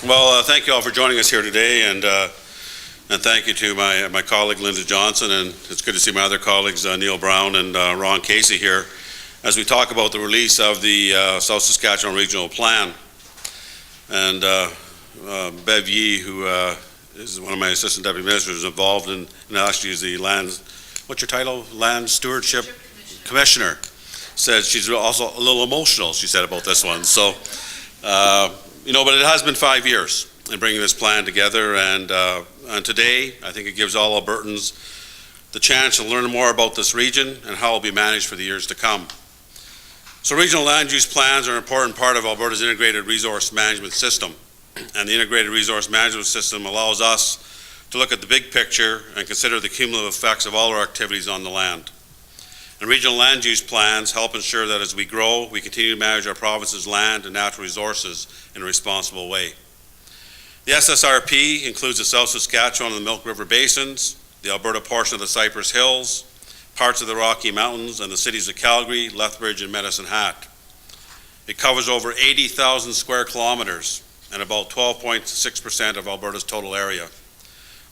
Well, thank you all for joining us here today, and thank you to my colleague Linda Johnson, and it's good to see my other colleagues Neil Brown and Ron Casey here as we talk about the release of the South Saskatchewan Regional Plan. And Bev Yee, who is one of my assistant deputy ministers, involved in actually is the land, what's your title? Land Stewardship Commissioner. Said she's also a little emotional, she said, about this one. So, but it has been 5 years in bringing this plan together, and today I think it gives all Albertans the chance to learn more about this region and how it will be managed for the years to come. So regional land use plans are an important part of Alberta's integrated resource management system, and the integrated resource management system allows us to look at the big picture and consider the cumulative effects of all our activities on the land. And regional land use plans help ensure that as we grow, we continue to manage our province's land and natural resources in a responsible way. The SSRP includes the South Saskatchewan and the Milk River Basins, the Alberta portion of the Cypress Hills, parts of the Rocky Mountains, and the cities of Calgary, Lethbridge, and Medicine Hat. It covers over 80,000 square kilometers and about 12.6% of Alberta's total area.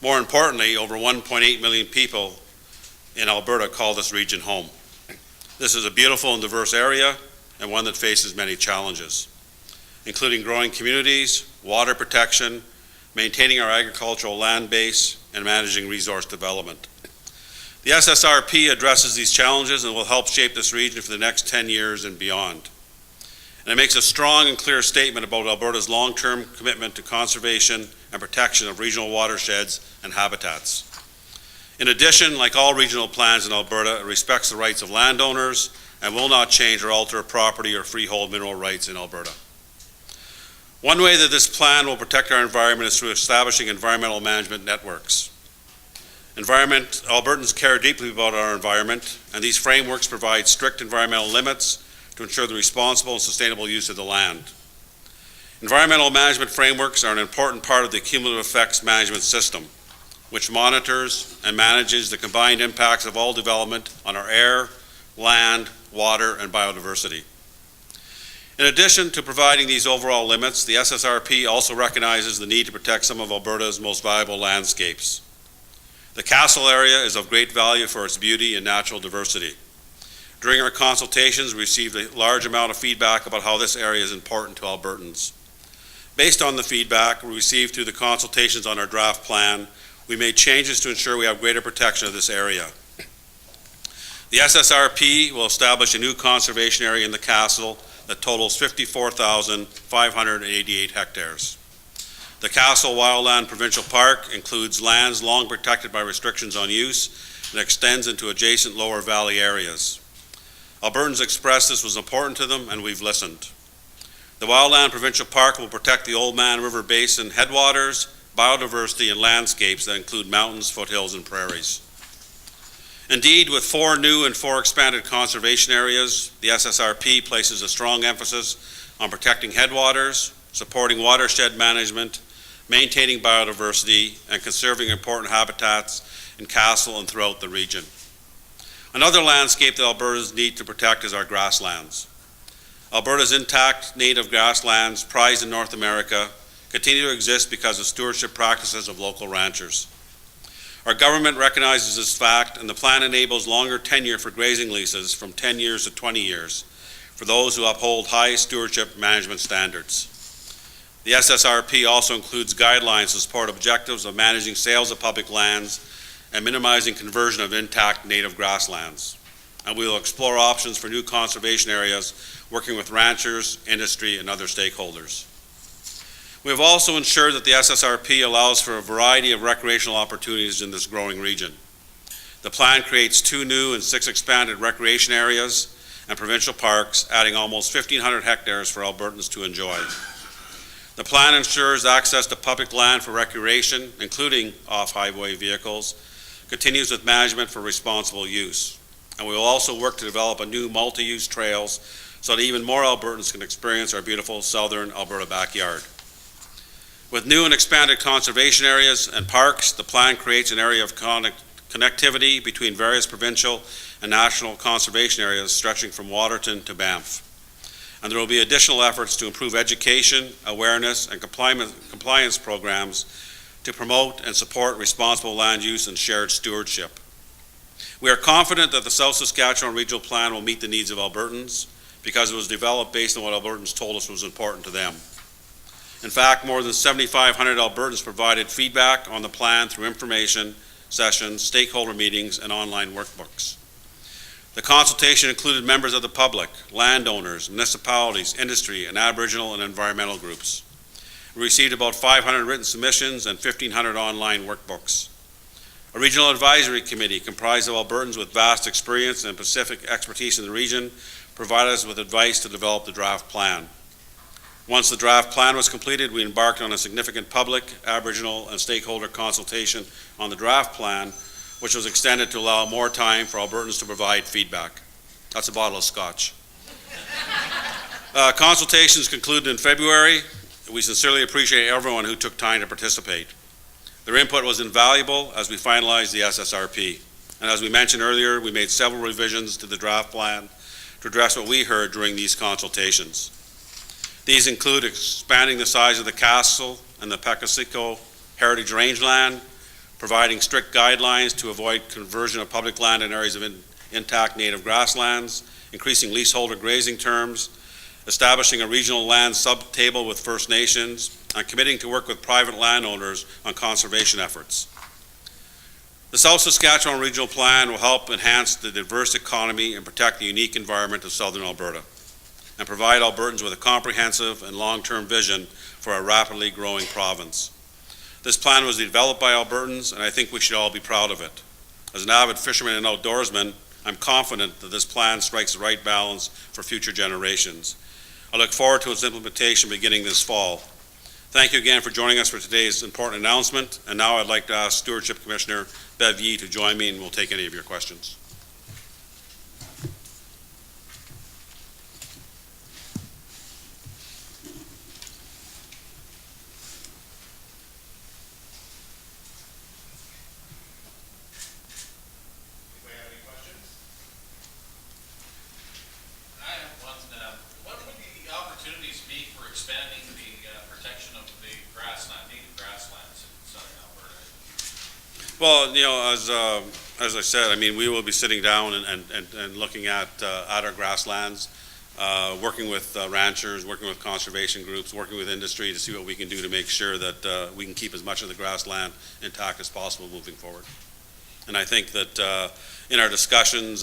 More importantly, over 1.8 million people in Alberta call this region home. This is a beautiful and diverse area, and one that faces many challenges, including growing communities, water protection, maintaining our agricultural land base, and managing resource development. The SSRP addresses these challenges and will help shape this region for the next 10 years and beyond. And it makes a strong and clear statement about Alberta's long-term commitment to conservation and protection of regional watersheds and habitats. In addition, like all regional plans in Alberta, it respects the rights of landowners and will not change or alter property or freehold mineral rights in Alberta. One way that this plan will protect our environment is through establishing environmental management networks. Albertans care deeply about our environment, and these frameworks provide strict environmental limits to ensure the responsible and sustainable use of the land. Environmental management frameworks are an important part of the cumulative effects management system, which monitors and manages the combined impacts of all development on our air, land, water, and biodiversity. In addition to providing these overall limits, the SSRP also recognizes the need to protect some of Alberta's most valuable landscapes. The Castle area is of great value for its beauty and natural diversity. During our consultations, we received a large amount of feedback about how this area is important to Albertans. Based on the feedback we received through the consultations on our draft plan, we made changes to ensure we have greater protection of this area. The SSRP will establish a new conservation area in the Castle that totals 54,588 hectares. The Castle Wildland Provincial Park includes lands long protected by restrictions on use and extends into adjacent lower valley areas. Albertans expressed this was important to them, and we've listened. The Wildland Provincial Park will protect the Oldman River Basin headwaters, biodiversity, and landscapes that include mountains, foothills, and prairies. Indeed, with 4 new and 4 expanded conservation areas, the SSRP places a strong emphasis on protecting headwaters, supporting watershed management, maintaining biodiversity, and conserving important habitats in Castle and throughout the region. Another landscape that Albertans need to protect is our grasslands. Alberta's intact native grasslands, prized in North America, continue to exist because of stewardship practices of local ranchers. Our government recognizes this fact, and the plan enables longer tenure for grazing leases from 10 years to 20 years for those who uphold high stewardship management standards. The SSRP also includes guidelines to support objectives of managing sales of public lands and minimizing conversion of intact native grasslands. And we will explore options for new conservation areas, working with ranchers, industry, and other stakeholders. We have also ensured that the SSRP allows for a variety of recreational opportunities in this growing region. The plan creates 2 new and 6 expanded recreation areas and provincial parks, adding almost 1,500 hectares for Albertans to enjoy. The plan ensures access to public land for recreation, including off-highway vehicles, continues with management for responsible use. And we will also work to develop a new multi-use trails so that even more Albertans can experience our beautiful southern Alberta backyard. With new and expanded conservation areas and parks, the plan creates an area of connectivity between various provincial and national conservation areas stretching from Waterton to Banff. And there will be additional efforts to improve education, awareness, and compliance programs to promote and support responsible land use and shared stewardship. We are confident that the South Saskatchewan Regional Plan will meet the needs of Albertans because it was developed based on what Albertans told us was important to them. In fact, more than 7,500 Albertans provided feedback on the plan through information sessions, stakeholder meetings, and online workbooks. The consultation included members of the public, landowners, municipalities, industry, and Aboriginal and environmental groups. We received about 500 written submissions and 1,500 online workbooks. A regional advisory committee comprised of Albertans with vast experience and specific expertise in the region provided us with advice to develop the draft plan. Once the draft plan was completed, we embarked on a significant public, Aboriginal, and stakeholder consultation on the draft plan, which was extended to allow more time for Albertans to provide feedback. That's a bottle of scotch. Consultations concluded in February. We sincerely appreciate everyone who took time to participate. Their input was invaluable as we finalized the SSRP. And as we mentioned earlier, we made several revisions to the draft plan to address what we heard during these consultations. These include expanding the size of the castle and the Pecasico Heritage Rangeland, providing strict guidelines to avoid conversion of public land in areas of intact native grasslands, increasing leaseholder grazing terms, establishing a regional land sub-table with First Nations, and committing to work with private landowners on conservation efforts. The South Saskatchewan Regional Plan will help enhance the diverse economy and protect the unique environment of southern Alberta, and provide Albertans with a comprehensive and long-term vision for a rapidly growing province. This plan was developed by Albertans, and I think we should all be proud of it. As an avid fisherman and outdoorsman, I'm confident that this plan strikes the right balance for future generations. I look forward to its implementation beginning this fall. Thank you again for joining us for today's important announcement, and now I'd like to ask Stewardship Commissioner Bev Yee to join me, and we'll take any of your questions. Well, you know, as I said, I mean, we will be sitting down and looking at our grasslands, working with ranchers, working with conservation groups, working with industry to see what we can do to make sure that we can keep as much of the grassland intact as possible moving forward. And I think that in our discussions,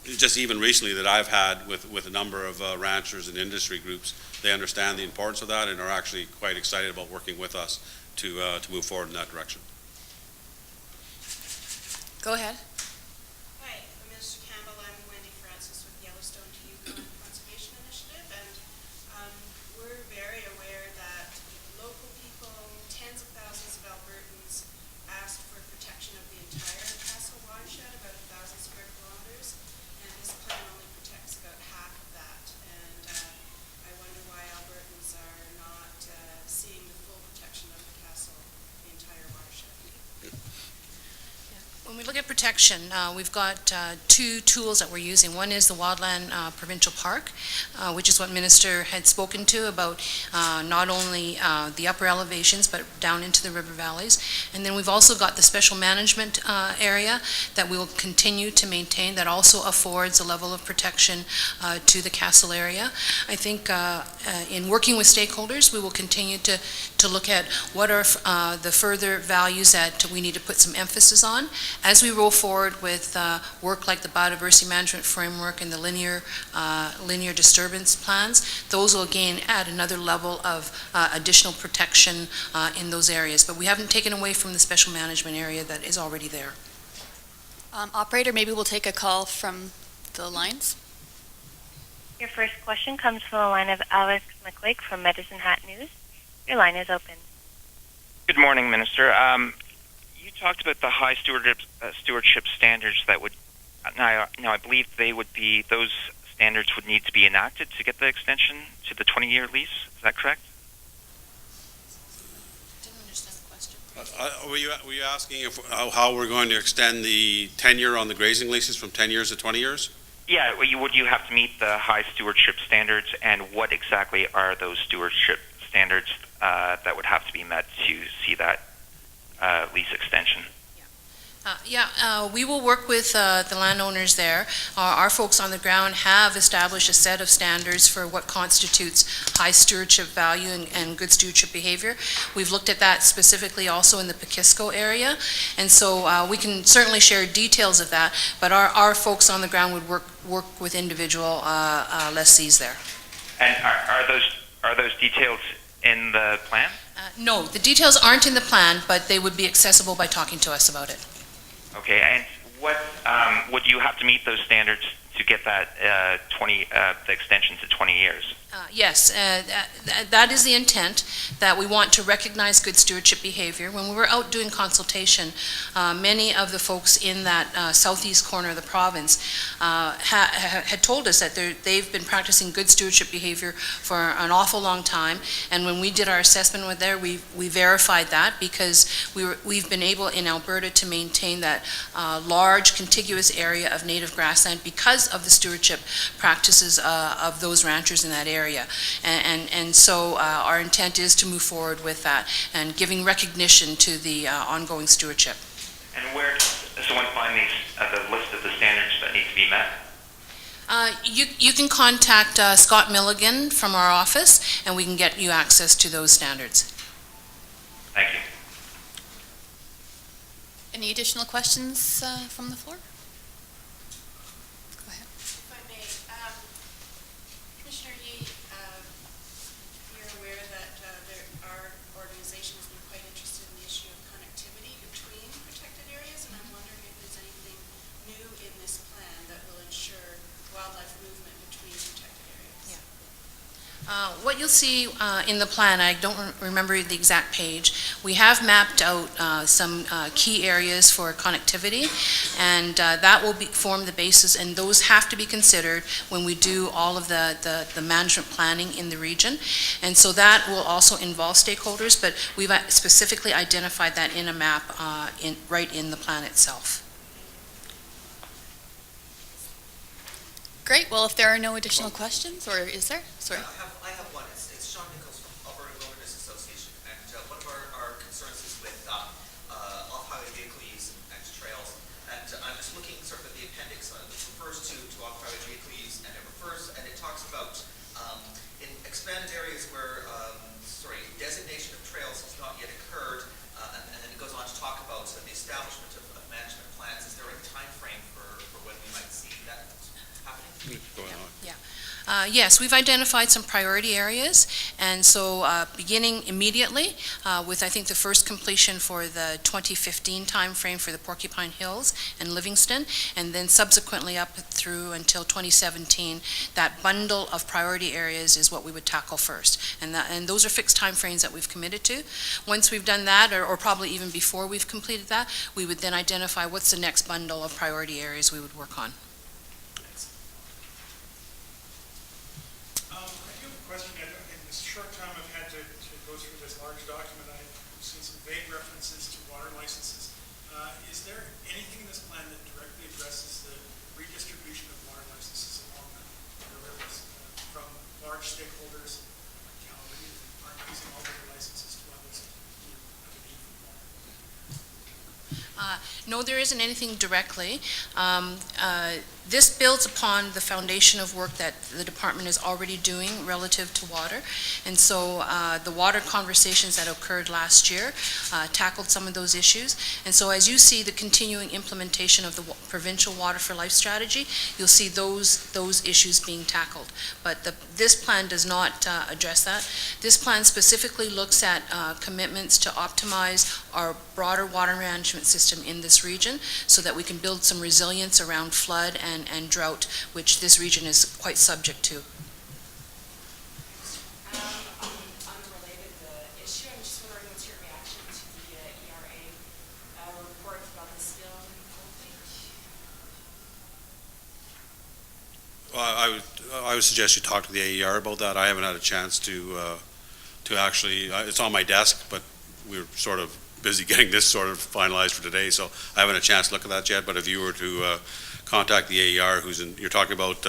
just even recently that I've had with a number of ranchers and industry groups, they understand the importance of that and are actually quite excited about working with us to move forward in that direction. Go ahead. Hi, I'm Mr. Campbell. I'm Wendy Francis with Yellowstone to Yukon Conservation Initiative, and we're very aware that local people, tens of thousands of Albertans, asked for protection of the entire Castle watershed, about 1,000 square kilometers, and this plan only protects about half of that. And I wonder why Albertans are not seeing the full protection of the Castle, the entire watershed. When we look at protection, we've got two tools that we're using. One is the Wildland Provincial Park, which is what Minister had spoken to about not only the upper elevations, but down into the river valleys. And then we've also got the special management area that we will continue to maintain that also affords a level of protection to the Castle area. I think in working with stakeholders, we will continue to look at what are the further values that we need to put some emphasis on. As we roll forward with work like the biodiversity management framework and the linear disturbance plans, those will again add another level of additional protection in those areas. But we haven't taken away from the special management area that is already there. Operator, maybe we'll take a call from the lines. Your first question comes from the line of Alex McQuake from Medicine Hat News. Your line is open. Good morning, Minister. You talked about the high stewardship standards that would, now I believe those standards would need to be enacted to get the extension to the 20-year lease. Is that correct? Didn't understand the question. Were you asking how we're going to extend the tenure on the grazing leases from 10 years to 20 years? Yeah, would you have to meet the high stewardship standards, and what exactly are those stewardship standards that would have to be met to see that lease extension? We will work with the landowners there. Our folks on the ground have established a set of standards for what constitutes high stewardship value and good stewardship behavior. We've looked at that specifically also in the Pekisco area, and so we can certainly share details of that, but our folks on the ground would work with individual lessees there. And are those details in the plan? No, the details aren't in the plan, but they would be accessible by talking to us about it. Okay, and what would you have to meet those standards to get that the extension to 20 years? Yes, that is the intent, that we want to recognize good stewardship behavior. When we were out doing consultation, many of the folks in that southeast corner of the province had told us that they've been practicing good stewardship behavior for an awful long time, and when we did our assessment with there, we verified that, because we've been able in Alberta to maintain that large contiguous area of native grassland because of the stewardship practices of those ranchers in that area. And so our intent is to move forward with that and giving recognition to the ongoing stewardship. And where does someone find the list of the standards that need to be met? You can contact Scott Milligan from our office, and we can get you access to those standards. Thank you. Any additional questions from the floor? Go ahead. If I may, Commissioner Yee, you're aware that our organization has been quite interested in the issue of connectivity between protected areas, and I'm wondering if there's anything new in this plan that will ensure wildlife movement between protected areas. What you'll see in the plan, I don't remember the exact page, we have mapped out some key areas for connectivity, and that will form the basis, and those have to be considered when we do all of the management planning in the region. And so that will also involve stakeholders, but we've specifically identified that in a map right in the plan itself. Great. Well, if there are no additional questions, or is there? Sorry. I have one. It's Sean Nichols from Alberta Wilderness Association, and one of our concerns is with off-highway vehicle use and trails. And I'm just looking sort of at the appendix. It refers to off-highway vehicle use, and it talks about in expanded areas where designation of trails has not yet occurred, and then it goes on to talk about the establishment of management plans. Is there a time frame for when we might see that happening? Yes, we've identified some priority areas, and so beginning immediately with, I think, the first completion for the 2015 timeframe for the Porcupine Hills and Livingston, and then subsequently up through until 2017, that bundle of priority areas is what we would tackle first. And those are fixed timeframes that we've committed to. Once we've done that, or probably even before we've completed that, we would then identify what's the next bundle of priority areas we would work on. In this short time I've had to go through this large document, I've seen some vague references to water licenses. Is there anything in this plan that directly addresses the redistribution of water licenses along the rivers from large stakeholders like Calgary that aren't using all their licenses to others who have a need for water? No, there isn't anything directly. This builds upon the foundation of work that the department is already doing relative to water. And so the water conversations that occurred last year tackled some of those issues. And so as you see the continuing implementation of the provincial Water for Life strategy, you'll see those issues being tackled. But this plan does not address that. This plan specifically looks at commitments to optimize our broader water management system in this region so that we can build some resilience around flood and drought, which this region is quite subject to. Unrelated issue, I'm just wondering what's your reaction to the ERA report about the spill in Cold Lake? Well, I would suggest you talk to the AER about that. I haven't had a chance to actually, it's on my desk, but we're sort of busy getting this sort of finalized for today, so I haven't had a chance to look at that yet, but if you were to contact the AER, you're talking about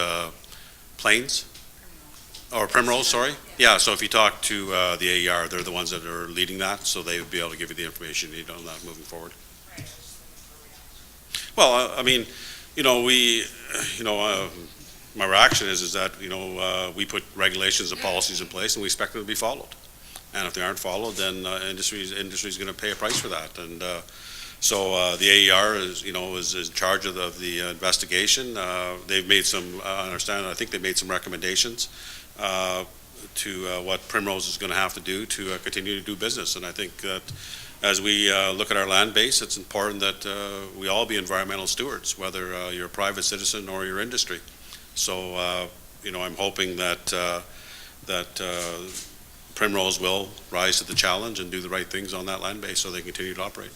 Plains? Or Primrose, sorry? Yeah, so if you talk to the AER, they're the ones that are leading that, so they would be able to give you the information you need on that moving forward. Well, I mean, my reaction is that, we put regulations and policies in place and we expect them to be followed. And if they aren't followed, then industry's going to pay a price for that. And so the AER is in charge of the investigation. They've made some, I think they've made some recommendations to what Primrose is going to have to do to continue to do business. And I think that as we look at our land base, it's important that we all be environmental stewards, whether you're a private citizen or your industry. So, I'm hoping that Primrose will rise to the challenge and do the right things on that land base so they continue to operate.